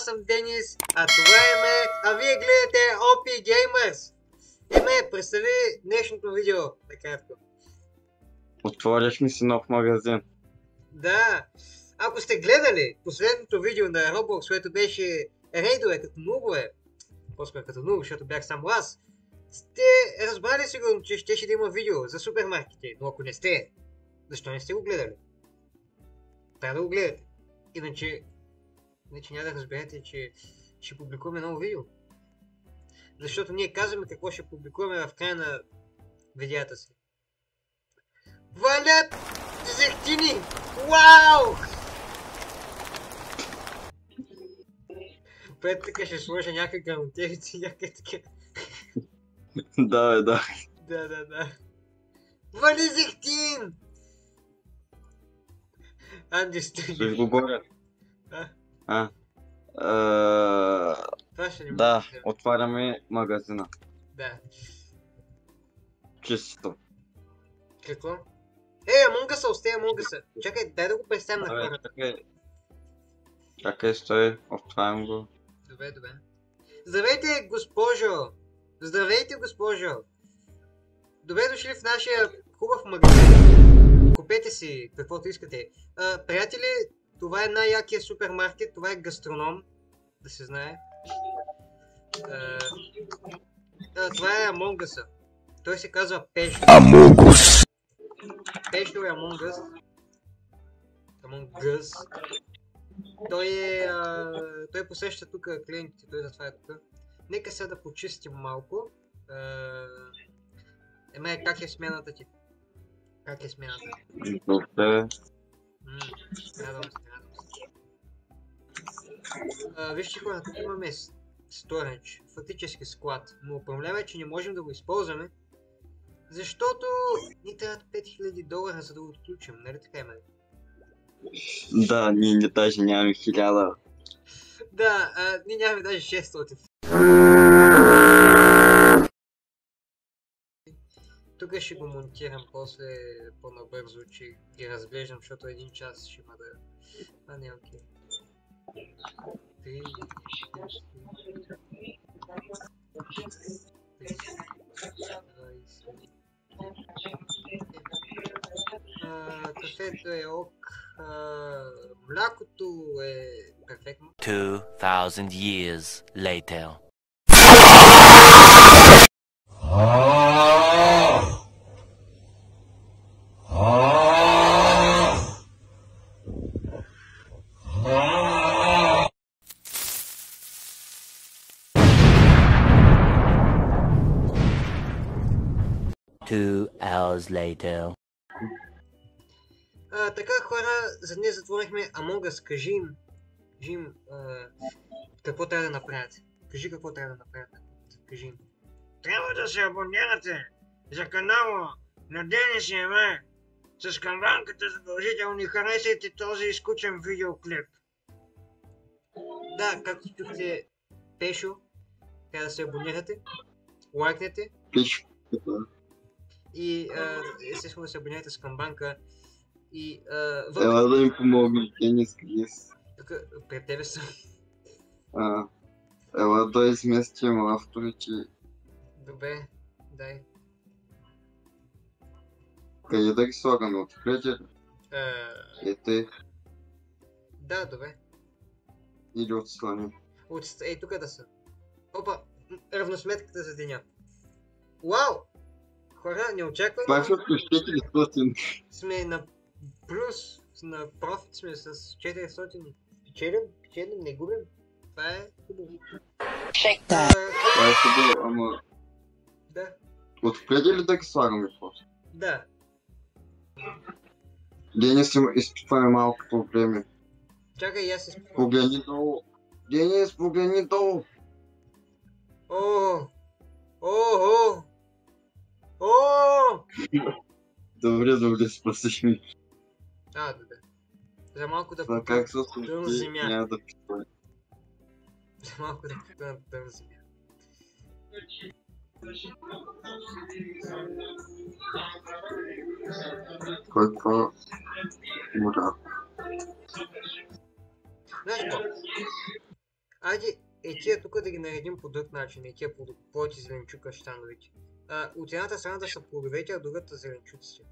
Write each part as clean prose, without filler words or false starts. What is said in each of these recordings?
аз съм Денис, а това е ме, а вие гледате OP Gamers. Представи днешното видео, накратко. Отвориш ми си нов магазин. Да, ако сте гледали последното видео на Roblox, което беше рейдове като нубове, по-скоро като нуб, защото бях само аз, сте разбрали сигурно, че ще да има видео за супермаркети, но ако не сте, защо не сте го гледали? Трябва да го гледате. Иначе няма да разберете, че ще публикуваме ново видео. Защото ние казваме какво ще публикуваме в края на видеята си. Валят зехтини! Вау! Пред така ще сложа някакъв грамотевици, някакъв така. Да. Да. Вали зехтин! Анди стои. Ще го боря. Това ще не Да, отваряме магазина. Да. Чисто. Какво? Among Us, остей Among Us. Чакай, дай да го представим на хората. Чакай, стой, отварям го. Добре. Здравейте, госпожо! Здравейте, госпожо! Добре дошли в нашия хубав магазин. Купете си каквото искате. Приятели, това е най-якия супермаркет, това е гастроном, да се знае. Това е Among Us. Той се казва Пешо. Among Us. Пешо е Among Us. Among Us. Той посеща тук клиентите, той затова е тук. Нека сега да почистим малко. Как е смяната ти? Как е смяната? Добре. Радвам се. Вижте хора, тук имаме сторидж, фактически склад, но проблема е, че не можем да го използваме, защото ни трябват $5000, за да го отключим, нали така има? Да, ние даже нямаме 1000. Да, ние нямаме даже 600. Тук ще го монтирам после по-набързо, че ги разглеждам, защото един час ще има да... А не, окей. Кафето е ок, млякото е перфектно. 2000 years later. Two hours later. Така хора, за днес затворихме Among Us. Кажи им какво трябва да направят. Кажи какво трябва да направят. Кажи им. Трябва да се абонирате за канала на Денис и Еме с камбанката задължително и харесайте този изкучен видеоклип. Да, както чухте Пешо, трябва да се абонирате, лайкнете. Пешо. И естествено да се абонирате с камбанка. И Ела да им помогне, Денис Крис. Тук пред тебе съм. Ела да изместим авторите. Добре, дай. Къде да ги слагаме? Отвлече ли? Ете. Да, добре. Или отстрани. Ей, тук да са. Опа, равносметката за деня. Вау! Хора, не очаквам. Това е защото 400. Сме на плюс, на профит сме с 400. Печелим, не губим. Това е хубаво. Това е хубаво, ама... Да. Отвлече ли да ги слагаме после? Да. Денис изпитваме малко проблеми. Чакай, аз изпитвам. Погледни долу. Денис, погледни долу. Добре, спасиш ми. Добре. За малко да това как се тъм земя. Няма да питаме. За малко да питаме тъм земя. Какво? Мора. Знаеш какво? Айде, тия тук да ги наредим по друг начин, тия плод и зеленчука щандовете. От едната страна да са плодовете, а другата зеленчуците.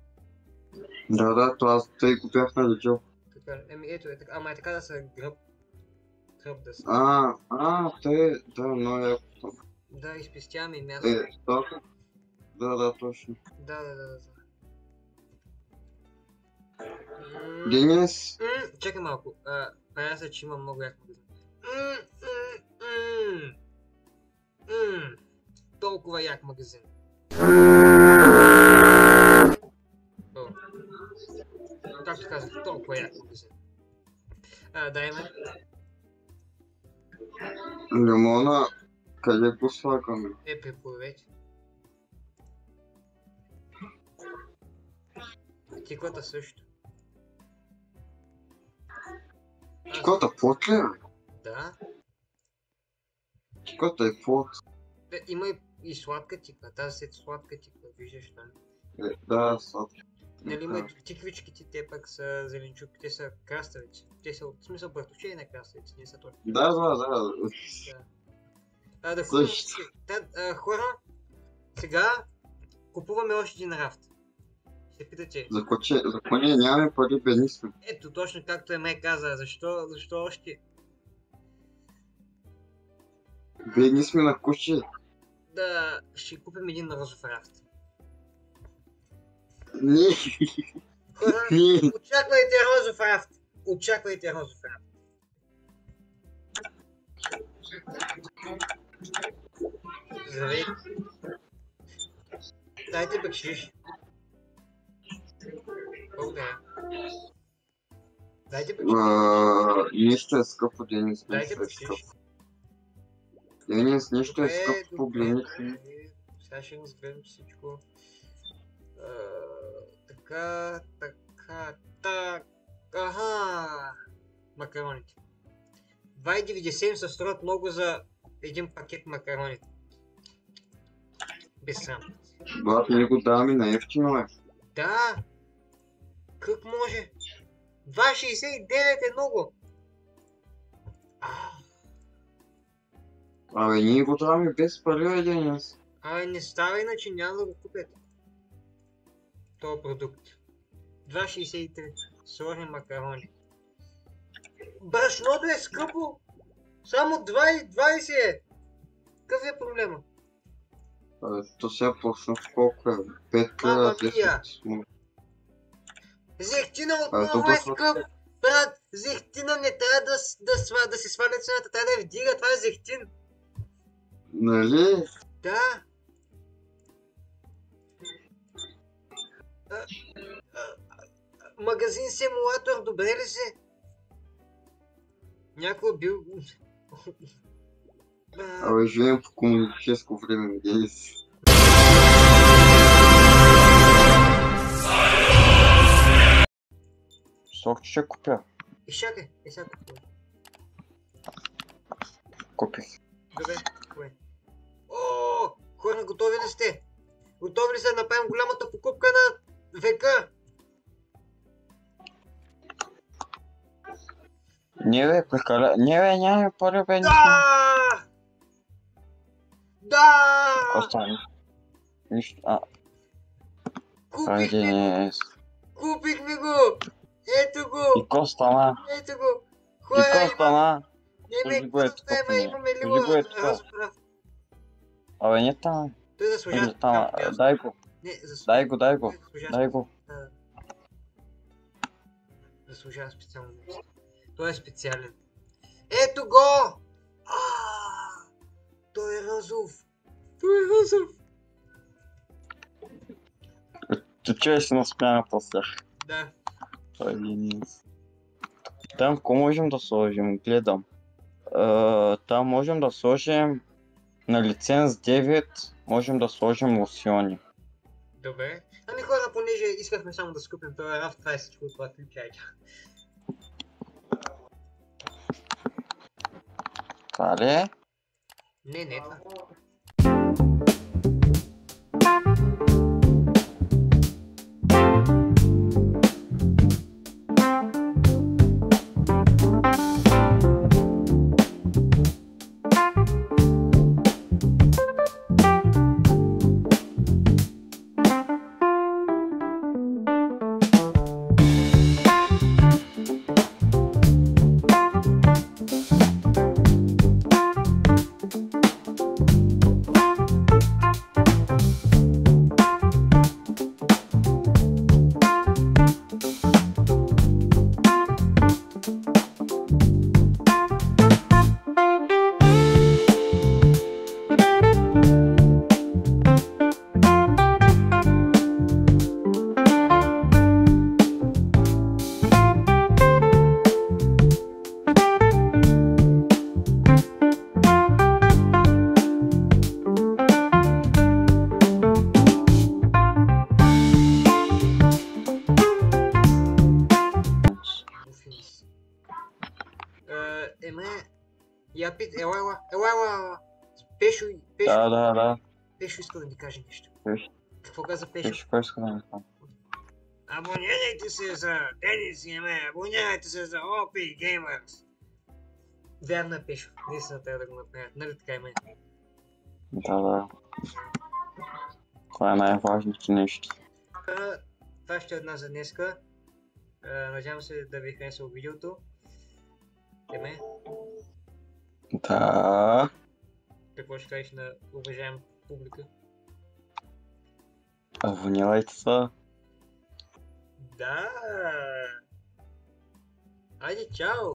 Да, то аз тъй го бях налетел. Така, ето е така, ама е така да са гръб да са. Да, много яко. Да, изпестяваме и място. Тока. Да, точно. Да. Денис. Чакай малко, правя се, че има много як магазин. Толкова як магазин. Както казах, толкова як магазин. Дай ме. Лимона, къде го слагаме? При плодовете. Тиквата също. Тиквата плод ли? Да. Тиквата е плод. Има и сладка тиква, тази е сладка тиква, виждаш там. Да, сладка. Нали има тиквичките, те пък са зеленчуки, те са краставици. Те са от смисъл бъртовче на краставици, не са точно. Да. Да купим. Хора, сега купуваме още един рафт. Ще питате. За кое ние нямаме пари, бедни сме. Ето точно както май каза, защо още? Бедни сме на куче. Да, ще купим един розов рафт. Не. Хора, очаквайте розов рафт. Очаквайте розов рафт. Здравей. Дайте бакшиш. Благодаря. Дайте бакшиш. Нещо е скъпо, Денис. Дайте бакшиш. Денис, нещо е скъпо, погледни. Сега ще разгледам всичко. Така. Аха! Макароните. 2,97 се струват много за един пакет макарони. Без срам. Брат, ние го даваме на ефтино, бе. Да! Как може? 2,69 е много! Абе, ние го даваме без пари, бе, Денис. Не става, иначе няма да го купят. този продукт. 2,63. Сложни макарони. Брашното е скъпо! Само 2,20 е! Какъв е проблема? То сега почна колко е? 5 Мама лева, мия! 10. Зехтина отново е скъп! Брат, зехтина не трябва да се сваля цената, трябва да я вдига, това е зехтин! Нали? Да! Магазин Симулатор, добре ли се? Някой бил... Абе, живеем в комунистическо време, Денис. Сок ще купя. Изчакай, сега купя. Купих. Добре, добре. О, хора, готови ли сте? Готови ли сте да направим голямата покупка на века? Не бе, прекаля... Не бе, нямаме пари, бе, Да! Да! Остане. Нищо, Купихме го! Купихме го! Ето го! И Костана! Ето го! И Хора, Костана! има ли разправ? Абе, не там. Той заслужава. Дай го. Не, Дай го. Дай го. Заслужава специално място. Той е специален. Ето го! Той е розов. Той е розов. Ти че си наспяна после. Да. Той е Денис. Там какво можем да сложим? Гледам. Там можем да сложим на лиценз 9, можем да сложим лосиони. Добре. Ами хора, понеже искахме само да скупим този рафт, това е всичко от това включайте. Това ли е? Не това. Еме, я пит, ела. Пешо, Да. Пешо иска да ни каже нещо. Пешо. Какво каза Пешо? Пешо, кой иска да ми кажа? Абонирайте се за Денис и Еме, абонирайте се за OP Gamers. Вярно е, Пешо, наистина трябва да го направят, нали така Еме? Да. Това е най-важното нещо. Това ще е от нас за днеска. Надявам се да ви е харесало видеото. Еме, Да. какво ще кажеш на уважаем публика? Абонирайте се. Да! Айде, чао!